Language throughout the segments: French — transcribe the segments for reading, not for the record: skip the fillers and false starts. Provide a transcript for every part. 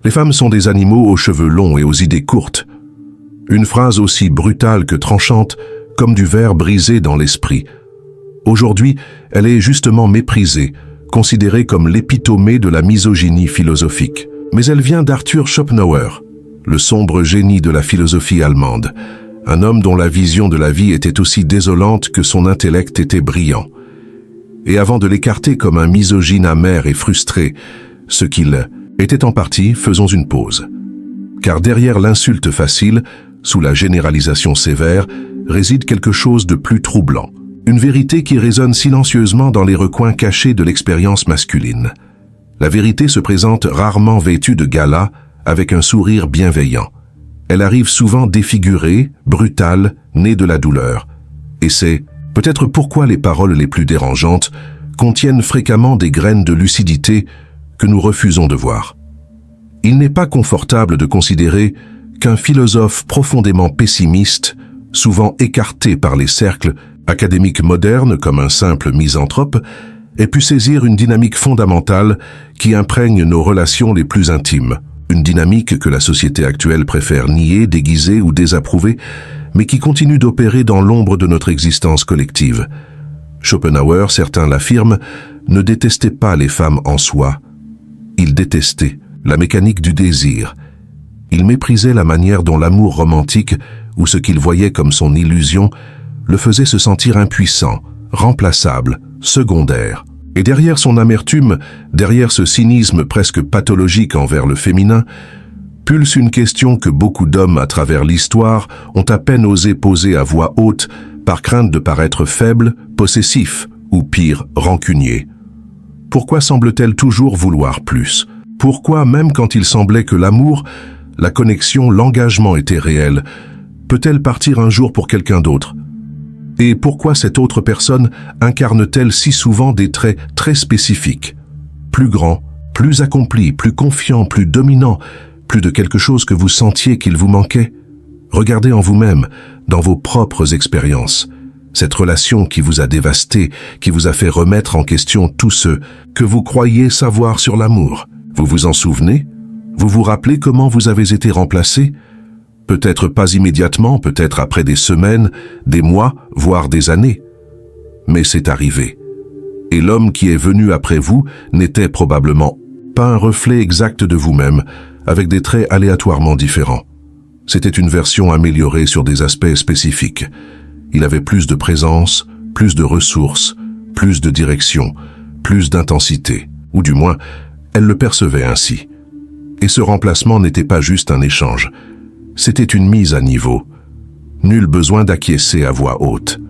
Les femmes sont des animaux aux cheveux longs et aux idées courtes. Une phrase aussi brutale que tranchante, comme du verre brisé dans l'esprit. Aujourd'hui, elle est justement méprisée, considérée comme l'épitomée de la misogynie philosophique. Mais elle vient d'Arthur Schopenhauer, le sombre génie de la philosophie allemande, un homme dont la vision de la vie était aussi désolante que son intellect était brillant. Et avant de l'écarter comme un misogyne amer et frustré, ce qu'il était en partie, faisons une pause. Car derrière l'insulte facile, sous la généralisation sévère, réside quelque chose de plus troublant. Une vérité qui résonne silencieusement dans les recoins cachés de l'expérience masculine. La vérité se présente rarement vêtue de gala, avec un sourire bienveillant. Elle arrive souvent défigurée, brutale, née de la douleur. Et c'est peut-être pourquoi les paroles les plus dérangeantes contiennent fréquemment des graines de lucidité que nous refusons de voir. Il n'est pas confortable de considérer qu'un philosophe profondément pessimiste, souvent écarté par les cercles académiques modernes comme un simple misanthrope, ait pu saisir une dynamique fondamentale qui imprègne nos relations les plus intimes. Une dynamique que la société actuelle préfère nier, déguiser ou désapprouver, mais qui continue d'opérer dans l'ombre de notre existence collective. Schopenhauer, certains l'affirment, ne détestait pas les femmes en soi. Il détestait la mécanique du désir. Il méprisait la manière dont l'amour romantique, ou ce qu'il voyait comme son illusion, le faisait se sentir impuissant, remplaçable, secondaire. Et derrière son amertume, derrière ce cynisme presque pathologique envers le féminin, pulse une question que beaucoup d'hommes à travers l'histoire ont à peine osé poser à voix haute par crainte de paraître faibles, possessifs ou pire, rancuniers. Pourquoi semble-t-elle toujours vouloir plus? Pourquoi, même quand il semblait que l'amour, la connexion, l'engagement étaient réels, peut-elle partir un jour pour quelqu'un d'autre? Et pourquoi cette autre personne incarne-t-elle si souvent des traits très spécifiques? Plus grand, plus accompli, plus confiant, plus dominant, plus de quelque chose que vous sentiez qu'il vous manquait? Regardez en vous-même, dans vos propres expériences. Cette relation qui vous a dévasté, qui vous a fait remettre en question tout ce que vous croyiez savoir sur l'amour. Vous vous en souvenez? Vous vous rappelez comment vous avez été remplacé? Peut-être pas immédiatement, peut-être après des semaines, des mois, voire des années. Mais c'est arrivé. Et l'homme qui est venu après vous n'était probablement pas un reflet exact de vous-même, avec des traits aléatoirement différents. C'était une version améliorée sur des aspects spécifiques. Il avait plus de présence, plus de ressources, plus de direction, plus d'intensité, ou du moins, elle le percevait ainsi. Et ce remplacement n'était pas juste un échange. C'était une mise à niveau. Nul besoin d'acquiescer à voix haute.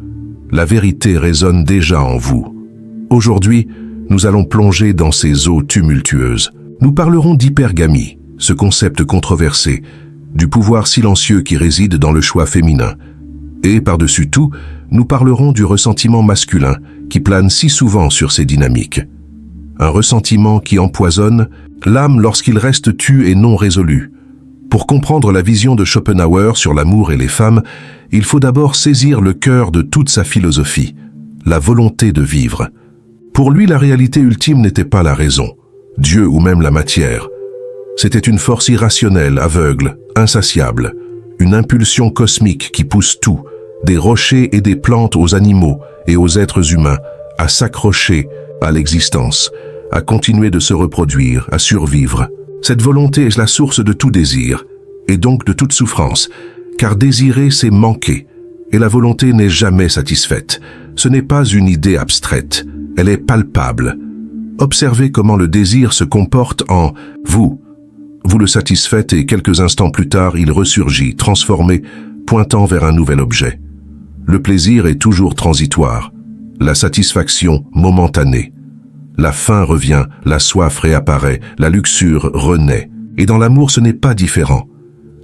La vérité résonne déjà en vous. Aujourd'hui, nous allons plonger dans ces eaux tumultueuses. Nous parlerons d'hypergamie, ce concept controversé, du pouvoir silencieux qui réside dans le choix féminin. Et par-dessus tout, nous parlerons du ressentiment masculin qui plane si souvent sur ces dynamiques. Un ressentiment qui empoisonne l'âme lorsqu'il reste tu et non résolu. Pour comprendre la vision de Schopenhauer sur l'amour et les femmes, il faut d'abord saisir le cœur de toute sa philosophie, la volonté de vivre. Pour lui, la réalité ultime n'était pas la raison, Dieu ou même la matière. C'était une force irrationnelle, aveugle, insatiable, une impulsion cosmique qui pousse tout, des rochers et des plantes aux animaux et aux êtres humains, à s'accrocher à l'existence, à continuer de se reproduire, à survivre. Cette volonté est la source de tout désir, et donc de toute souffrance, car désirer, c'est manquer, et la volonté n'est jamais satisfaite. Ce n'est pas une idée abstraite, elle est palpable. Observez comment le désir se comporte en vous. Vous le satisfaites et quelques instants plus tard, il ressurgit, transformé, pointant vers un nouvel objet. Le plaisir est toujours transitoire, la satisfaction momentanée. La faim revient, la soif réapparaît, la luxure renaît. Et dans l'amour, ce n'est pas différent.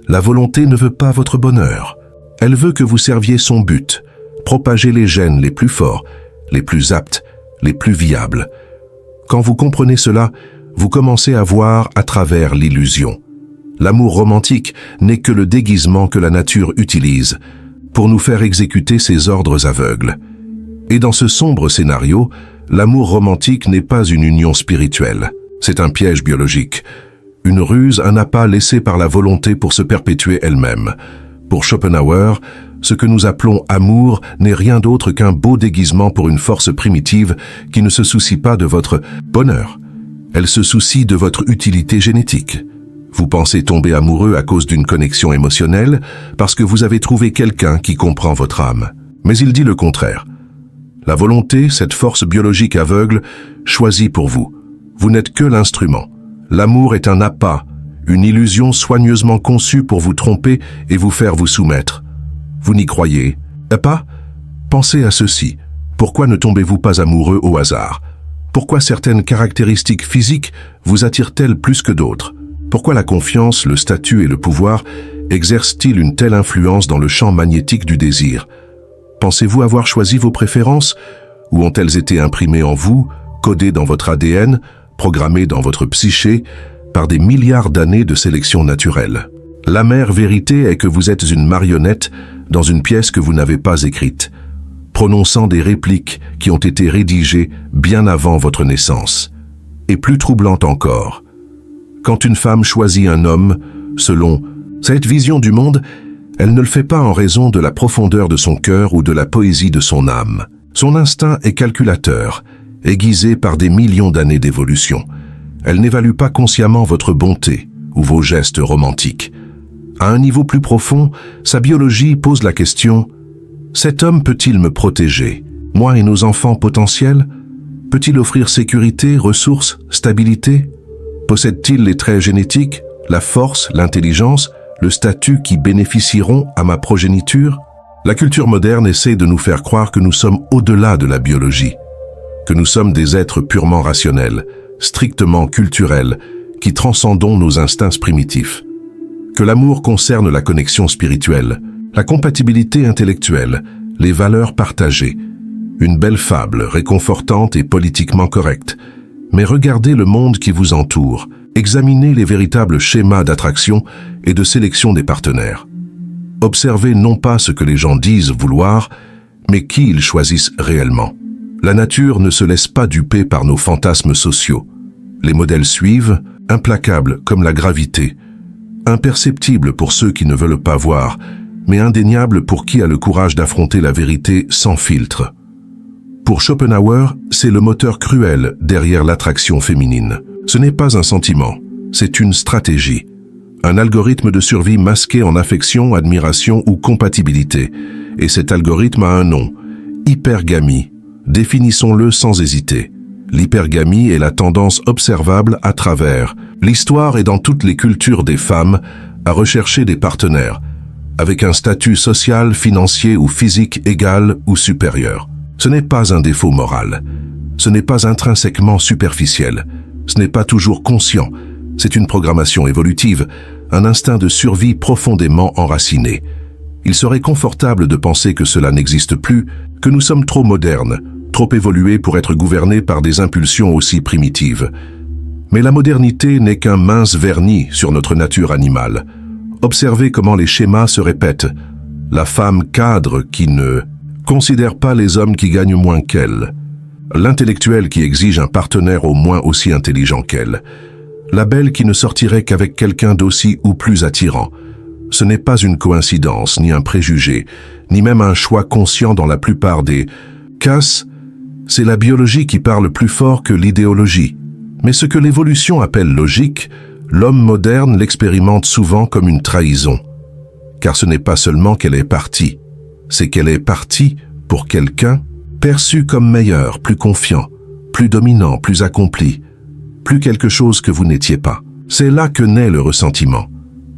La volonté ne veut pas votre bonheur. Elle veut que vous serviez son but, propager les gènes les plus forts, les plus aptes, les plus viables. Quand vous comprenez cela, vous commencez à voir à travers l'illusion. L'amour romantique n'est que le déguisement que la nature utilise pour nous faire exécuter ses ordres aveugles. Et dans ce sombre scénario, l'amour romantique n'est pas une union spirituelle, c'est un piège biologique, une ruse, un appât laissé par la volonté pour se perpétuer elle-même. Pour Schopenhauer, ce que nous appelons amour n'est rien d'autre qu'un beau déguisement pour une force primitive qui ne se soucie pas de votre bonheur. Elle se soucie de votre utilité génétique. Vous pensez tomber amoureux à cause d'une connexion émotionnelle parce que vous avez trouvé quelqu'un qui comprend votre âme. Mais il dit le contraire. La volonté, cette force biologique aveugle, choisit pour vous. Vous n'êtes que l'instrument. L'amour est un appât, une illusion soigneusement conçue pour vous tromper et vous faire vous soumettre. Vous n'y croyez pas? Pensez à ceci. Pourquoi ne tombez-vous pas amoureux au hasard? Pourquoi certaines caractéristiques physiques vous attirent-elles plus que d'autres? Pourquoi la confiance, le statut et le pouvoir exercent-ils une telle influence dans le champ magnétique du désir? Pensez-vous avoir choisi vos préférences? Ou ont-elles été imprimées en vous, codées dans votre ADN, programmées dans votre psyché, par des milliards d'années de sélection naturelle? L'amère vérité est que vous êtes une marionnette dans une pièce que vous n'avez pas écrite, prononçant des répliques qui ont été rédigées bien avant votre naissance. Et plus troublante encore, quand une femme choisit un homme, selon cette vision du monde, elle ne le fait pas en raison de la profondeur de son cœur ou de la poésie de son âme. Son instinct est calculateur, aiguisé par des millions d'années d'évolution. Elle n'évalue pas consciemment votre bonté ou vos gestes romantiques. À un niveau plus profond, sa biologie pose la question « Cet homme peut-il me protéger, moi et nos enfants potentiels? Peut-il offrir sécurité, ressources, stabilité? Possède-t-il les traits génétiques, la force, l'intelligence, le statut qui bénéficieront à ma progéniture ?» La culture moderne essaie de nous faire croire que nous sommes au-delà de la biologie, que nous sommes des êtres purement rationnels, strictement culturels, qui transcendons nos instincts primitifs. Que l'amour concerne la connexion spirituelle, la compatibilité intellectuelle, les valeurs partagées. Une belle fable, réconfortante et politiquement correcte. Mais regardez le monde qui vous entoure, examinez les véritables schémas d'attraction et de sélection des partenaires. Observez non pas ce que les gens disent vouloir, mais qui ils choisissent réellement. La nature ne se laisse pas duper par nos fantasmes sociaux. Les modèles suivent, implacables comme la gravité, imperceptibles pour ceux qui ne veulent pas voir, mais indéniables pour qui a le courage d'affronter la vérité sans filtre. Pour Schopenhauer, c'est le moteur cruel derrière l'attraction féminine. Ce n'est pas un sentiment, c'est une stratégie. Un algorithme de survie masqué en affection, admiration ou compatibilité. Et cet algorithme a un nom, hypergamie. Définissons-le sans hésiter. L'hypergamie est la tendance observable à travers l'histoire et dans toutes les cultures des femmes à rechercher des partenaires, avec un statut social, financier ou physique égal ou supérieur. Ce n'est pas un défaut moral. Ce n'est pas intrinsèquement superficiel. Ce n'est pas toujours conscient. C'est une programmation évolutive, un instinct de survie profondément enraciné. Il serait confortable de penser que cela n'existe plus, que nous sommes trop modernes, trop évolués pour être gouvernés par des impulsions aussi primitives. Mais la modernité n'est qu'un mince vernis sur notre nature animale. Observez comment les schémas se répètent. La femme cadre qui ne considère pas les hommes qui gagnent moins qu'elle. L'intellectuel qui exige un partenaire au moins aussi intelligent qu'elle. La belle qui ne sortirait qu'avec quelqu'un d'aussi ou plus attirant. Ce n'est pas une coïncidence, ni un préjugé, ni même un choix conscient dans la plupart des cas. C'est la biologie qui parle plus fort que l'idéologie. Mais ce que l'évolution appelle logique, l'homme moderne l'expérimente souvent comme une trahison. Car ce n'est pas seulement qu'elle est partie, c'est qu'elle est partie pour quelqu'un perçu comme meilleur, plus confiant, plus dominant, plus accompli, plus quelque chose que vous n'étiez pas. C'est là que naît le ressentiment.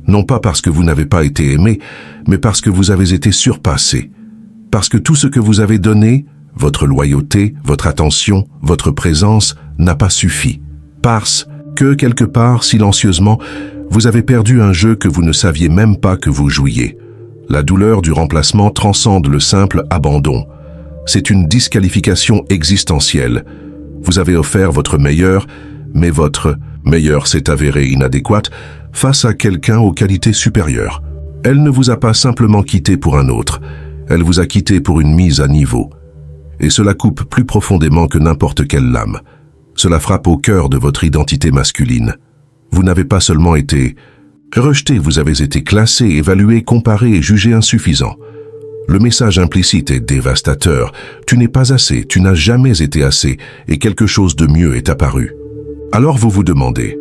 Non pas parce que vous n'avez pas été aimé, mais parce que vous avez été surpassé. Parce que tout ce que vous avez donné, votre loyauté, votre attention, votre présence, n'a pas suffi. Parce que, quelque part, silencieusement, vous avez perdu un jeu que vous ne saviez même pas que vous jouiez. La douleur du remplacement transcende le simple abandon. C'est une disqualification existentielle. Vous avez offert votre meilleur, mais votre meilleur s'est avéré inadéquate face à quelqu'un aux qualités supérieures. Elle ne vous a pas simplement quitté pour un autre, elle vous a quitté pour une mise à niveau. Et cela coupe plus profondément que n'importe quelle lame. Cela frappe au cœur de votre identité masculine. Vous n'avez pas seulement été rejeté, vous avez été classé, évalué, comparé et jugé insuffisant. Le message implicite est dévastateur. Tu n'es pas assez, tu n'as jamais été assez, et quelque chose de mieux est apparu. Alors vous vous demandez,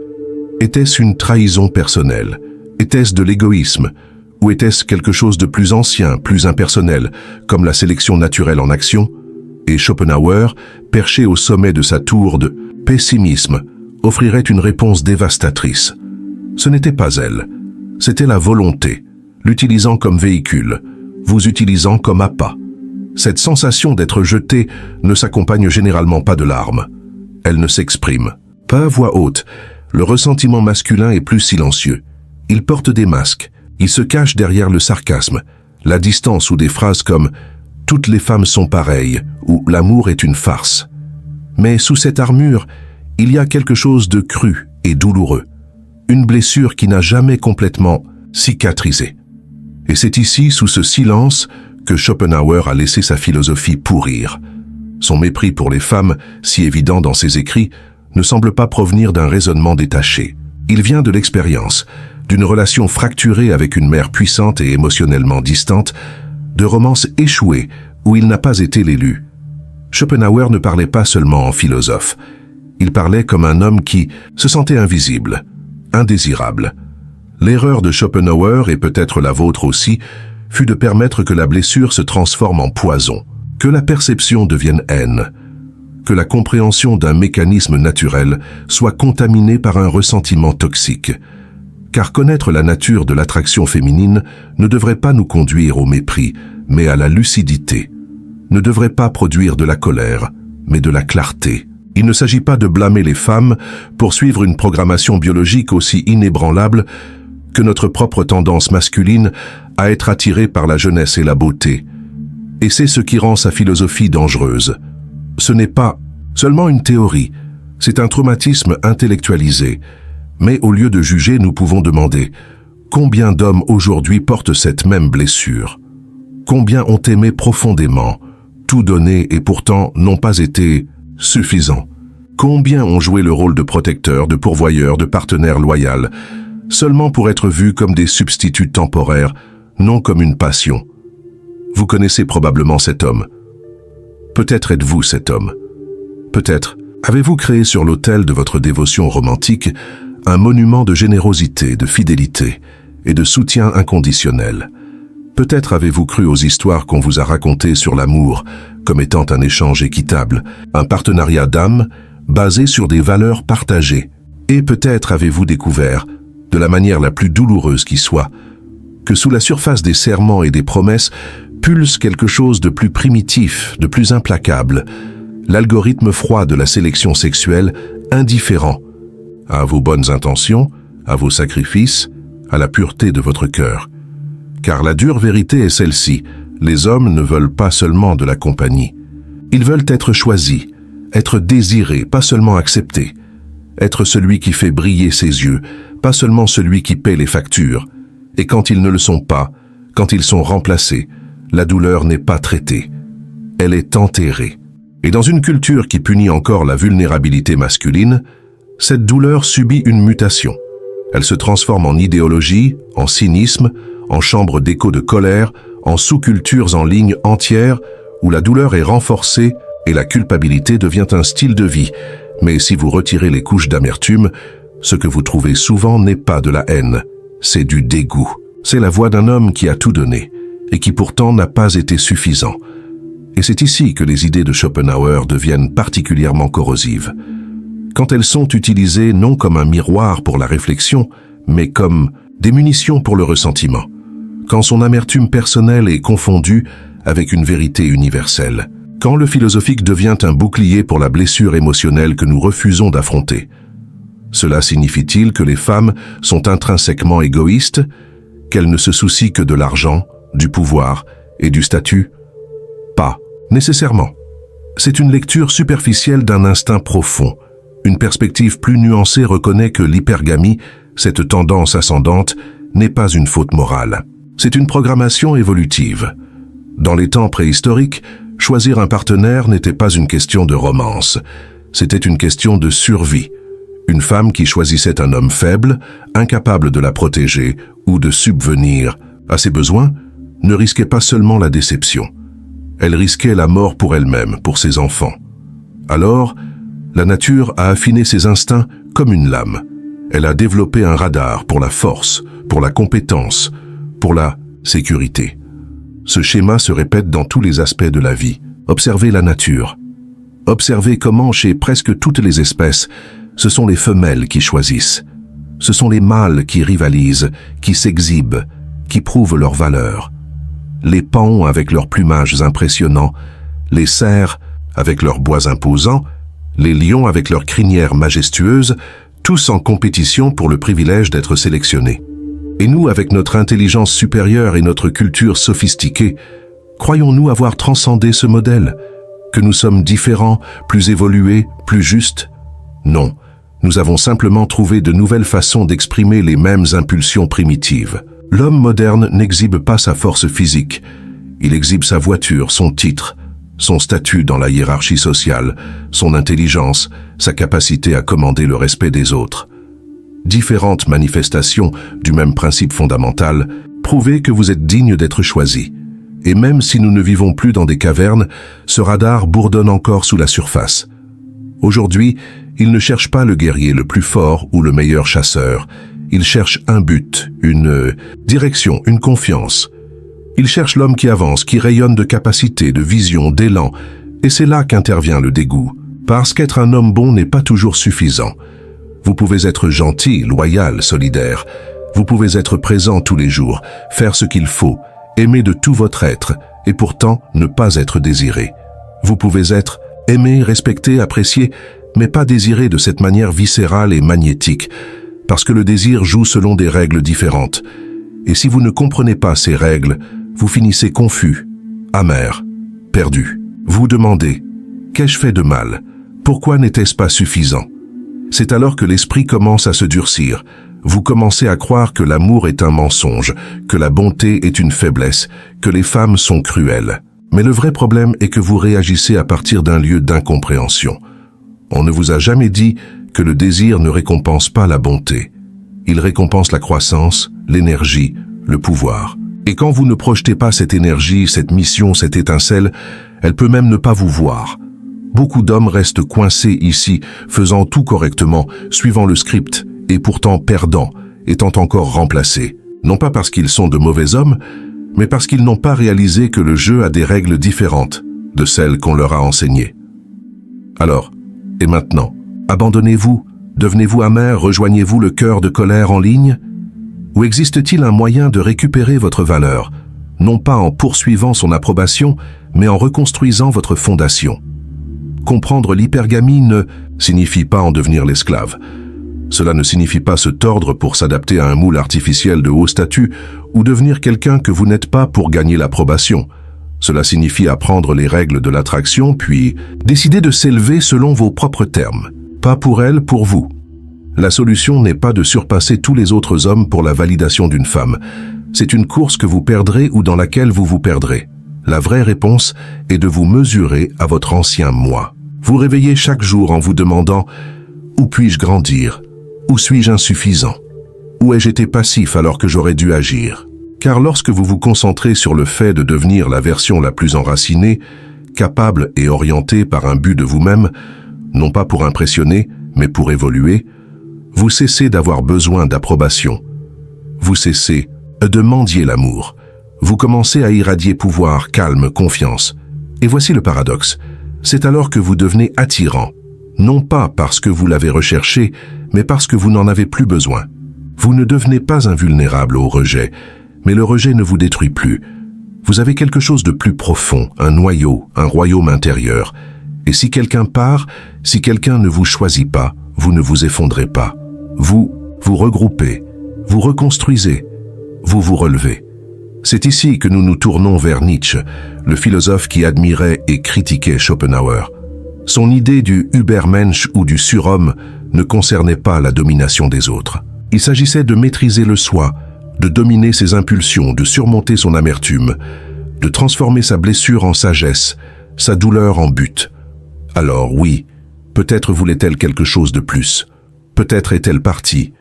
était-ce une trahison personnelle? Était-ce de l'égoïsme? Ou était-ce quelque chose de plus ancien, plus impersonnel, comme la sélection naturelle en action? Et Schopenhauer, perché au sommet de sa tour de pessimisme, offrirait une réponse dévastatrice. Ce n'était pas elle, c'était la volonté, l'utilisant comme véhicule, vous utilisant comme appât. Cette sensation d'être jeté ne s'accompagne généralement pas de larmes. Elle ne s'exprime pas à voix haute. Le ressentiment masculin est plus silencieux. Il porte des masques, il se cache derrière le sarcasme, la distance ou des phrases comme « toutes les femmes sont pareilles » ou « l'amour est une farce ». Mais sous cette armure, il y a quelque chose de cru et douloureux. Une blessure qui n'a jamais complètement cicatrisé. Et c'est ici, sous ce silence, que Schopenhauer a laissé sa philosophie pourrir. Son mépris pour les femmes, si évident dans ses écrits, ne semble pas provenir d'un raisonnement détaché. Il vient de l'expérience, d'une relation fracturée avec une mère puissante et émotionnellement distante, de romances échouées où il n'a pas été l'élu. Schopenhauer ne parlait pas seulement en philosophe. Il parlait comme un homme qui se sentait invisible, indésirable. L'erreur de Schopenhauer, et peut-être la vôtre aussi, fut de permettre que la blessure se transforme en poison, que la perception devienne haine, que la compréhension d'un mécanisme naturel soit contaminée par un ressentiment toxique. Car connaître la nature de l'attraction féminine ne devrait pas nous conduire au mépris, mais à la lucidité. Ne devrait pas produire de la colère, mais de la clarté. Il ne s'agit pas de blâmer les femmes pour suivre une programmation biologique aussi inébranlable que notre propre tendance masculine à être attirée par la jeunesse et la beauté. Et c'est ce qui rend sa philosophie dangereuse. Ce n'est pas seulement une théorie, c'est un traumatisme intellectualisé. Mais au lieu de juger, nous pouvons demander combien d'hommes aujourd'hui portent cette même blessure? Combien ont aimé profondément, tout donné et pourtant n'ont pas été suffisants? Combien ont joué le rôle de protecteur, de pourvoyeur, de partenaire loyal, seulement pour être vus comme des substituts temporaires, non comme une passion? Vous connaissez probablement cet homme. Peut-être êtes-vous cet homme. Peut-être avez-vous créé sur l'autel de votre dévotion romantique un monument de générosité, de fidélité et de soutien inconditionnel. Peut-être avez-vous cru aux histoires qu'on vous a racontées sur l'amour comme étant un échange équitable, un partenariat d'âme basé sur des valeurs partagées. Et peut-être avez-vous découvert, de la manière la plus douloureuse qui soit, que sous la surface des serments et des promesses pulse quelque chose de plus primitif, de plus implacable, l'algorithme froid de la sélection sexuelle, indifférent à vos bonnes intentions, à vos sacrifices, à la pureté de votre cœur. Car la dure vérité est celle-ci, les hommes ne veulent pas seulement de la compagnie. Ils veulent être choisis, être désirés, pas seulement acceptés. Être celui qui fait briller ses yeux, pas seulement celui qui paie les factures. Et quand ils ne le sont pas, quand ils sont remplacés, la douleur n'est pas traitée. Elle est enterrée. Et dans une culture qui punit encore la vulnérabilité masculine, cette douleur subit une mutation. Elle se transforme en idéologie, en cynisme, en chambre d'écho de colère, en sous-cultures en ligne entière où la douleur est renforcée et la culpabilité devient un style de vie. Mais si vous retirez les couches d'amertume, ce que vous trouvez souvent n'est pas de la haine, c'est du dégoût. C'est la voix d'un homme qui a tout donné et qui pourtant n'a pas été suffisant. Et c'est ici que les idées de Schopenhauer deviennent particulièrement corrosives. Quand elles sont utilisées non comme un miroir pour la réflexion, mais comme des munitions pour le ressentiment. Quand son amertume personnelle est confondue avec une vérité universelle. Quand le philosophique devient un bouclier pour la blessure émotionnelle que nous refusons d'affronter. Cela signifie-t-il que les femmes sont intrinsèquement égoïstes, qu'elles ne se soucient que de l'argent, du pouvoir et du statut? Pas nécessairement. C'est une lecture superficielle d'un instinct profond. Une perspective plus nuancée reconnaît que l'hypergamie, cette tendance ascendante, n'est pas une faute morale. C'est une programmation évolutive. Dans les temps préhistoriques, choisir un partenaire n'était pas une question de romance. C'était une question de survie. Une femme qui choisissait un homme faible, incapable de la protéger ou de subvenir à ses besoins, ne risquait pas seulement la déception. Elle risquait la mort pour elle-même, pour ses enfants. Alors, la nature a affiné ses instincts comme une lame. Elle a développé un radar pour la force, pour la compétence, pour la sécurité. Ce schéma se répète dans tous les aspects de la vie. Observez la nature. Observez comment, chez presque toutes les espèces, ce sont les femelles qui choisissent. Ce sont les mâles qui rivalisent, qui s'exhibent, qui prouvent leur valeur. Les paons avec leurs plumages impressionnants, les cerfs avec leurs bois imposants, les lions avec leurs crinières majestueuses, tous en compétition pour le privilège d'être sélectionnés. Et nous, avec notre intelligence supérieure et notre culture sophistiquée, croyons-nous avoir transcendé ce modèle? Que nous sommes différents, plus évolués, plus justes? Non, nous avons simplement trouvé de nouvelles façons d'exprimer les mêmes impulsions primitives. L'homme moderne n'exhibe pas sa force physique. Il exhibe sa voiture, son titre, son statut dans la hiérarchie sociale, son intelligence, sa capacité à commander le respect des autres. Différentes manifestations du même principe fondamental, prouvez que vous êtes digne d'être choisi. Et même si nous ne vivons plus dans des cavernes, ce radar bourdonne encore sous la surface. Aujourd'hui, il ne cherche pas le guerrier le plus fort ou le meilleur chasseur. Il cherche un but, une direction, une confiance. Il cherche l'homme qui avance, qui rayonne de capacité, de vision, d'élan. Et c'est là qu'intervient le dégoût. Parce qu'être un homme bon n'est pas toujours suffisant. Vous pouvez être gentil, loyal, solidaire. Vous pouvez être présent tous les jours, faire ce qu'il faut, aimer de tout votre être, et pourtant ne pas être désiré. Vous pouvez être aimé, respecté, apprécié, mais pas désiré de cette manière viscérale et magnétique, parce que le désir joue selon des règles différentes. Et si vous ne comprenez pas ces règles, vous finissez confus, amer, perdu. Vous demandez, qu'ai-je fait de mal? Pourquoi n'était-ce pas suffisant? C'est alors que l'esprit commence à se durcir. Vous commencez à croire que l'amour est un mensonge, que la bonté est une faiblesse, que les femmes sont cruelles. Mais le vrai problème est que vous réagissez à partir d'un lieu d'incompréhension. On ne vous a jamais dit que le désir ne récompense pas la bonté. Il récompense la croissance, l'énergie, le pouvoir. Et quand vous ne projetez pas cette énergie, cette mission, cette étincelle, elle peut même ne pas vous voir. Beaucoup d'hommes restent coincés ici, faisant tout correctement, suivant le script, et pourtant perdants, étant encore remplacés. Non pas parce qu'ils sont de mauvais hommes, mais parce qu'ils n'ont pas réalisé que le jeu a des règles différentes de celles qu'on leur a enseignées. Alors, et maintenant, abandonnez-vous, devenez-vous amer, rejoignez-vous le cœur de colère en ligne? Ou existe-t-il un moyen de récupérer votre valeur, non pas en poursuivant son approbation, mais en reconstruisant votre fondation? Comprendre l'hypergamie ne signifie pas en devenir l'esclave. Cela ne signifie pas se tordre pour s'adapter à un moule artificiel de haut statut ou devenir quelqu'un que vous n'êtes pas pour gagner l'approbation. Cela signifie apprendre les règles de l'attraction, puis décider de s'élever selon vos propres termes. Pas pour elle, pour vous. La solution n'est pas de surpasser tous les autres hommes pour la validation d'une femme. C'est une course que vous perdrez ou dans laquelle vous vous perdrez. La vraie réponse est de vous mesurer à votre ancien moi. Vous réveillez chaque jour en vous demandant « Où puis-je grandir ? Où suis-je insuffisant ? Où ai-je été passif alors que j'aurais dû agir ?» Car lorsque vous vous concentrez sur le fait de devenir la version la plus enracinée, capable et orientée par un but de vous-même, non pas pour impressionner, mais pour évoluer, vous cessez d'avoir besoin d'approbation. Vous cessez de mendier l'amour. Vous commencez à irradier pouvoir, calme, confiance. Et voici le paradoxe. C'est alors que vous devenez attirant, non pas parce que vous l'avez recherché, mais parce que vous n'en avez plus besoin. Vous ne devenez pas invulnérable au rejet, mais le rejet ne vous détruit plus. Vous avez quelque chose de plus profond, un noyau, un royaume intérieur. Et si quelqu'un part, si quelqu'un ne vous choisit pas, vous ne vous effondrez pas. Vous vous regroupez, vous reconstruisez, vous vous relevez. C'est ici que nous nous tournons vers Nietzsche, le philosophe qui admirait et critiquait Schopenhauer. Son idée du Übermensch ou du surhomme ne concernait pas la domination des autres. Il s'agissait de maîtriser le soi, de dominer ses impulsions, de surmonter son amertume, de transformer sa blessure en sagesse, sa douleur en but. Alors oui, peut-être voulait-elle quelque chose de plus. Peut-être est-elle partie.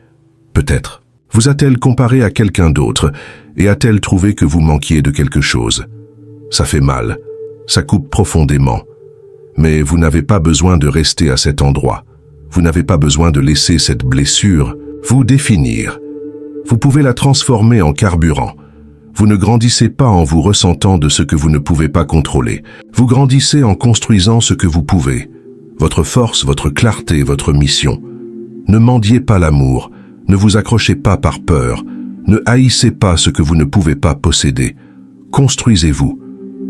Peut-être. Vous a-t-elle comparé à quelqu'un d'autre et a-t-elle trouvé que vous manquiez de quelque chose? Ça fait mal. Ça coupe profondément. Mais vous n'avez pas besoin de rester à cet endroit. Vous n'avez pas besoin de laisser cette blessure vous définir. Vous pouvez la transformer en carburant. Vous ne grandissez pas en vous ressentant de ce que vous ne pouvez pas contrôler. Vous grandissez en construisant ce que vous pouvez. Votre force, votre clarté, votre mission. Ne mendiez pas l'amour. Ne vous accrochez pas par peur. Ne haïssez pas ce que vous ne pouvez pas posséder. Construisez-vous.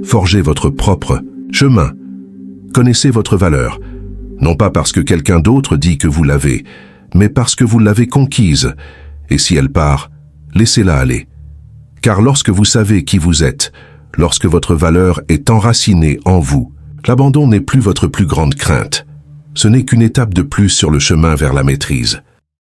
Forgez votre propre chemin. Connaissez votre valeur. Non pas parce que quelqu'un d'autre dit que vous l'avez, mais parce que vous l'avez conquise. Et si elle part, laissez-la aller. Car lorsque vous savez qui vous êtes, lorsque votre valeur est enracinée en vous, l'abandon n'est plus votre plus grande crainte. Ce n'est qu'une étape de plus sur le chemin vers la maîtrise.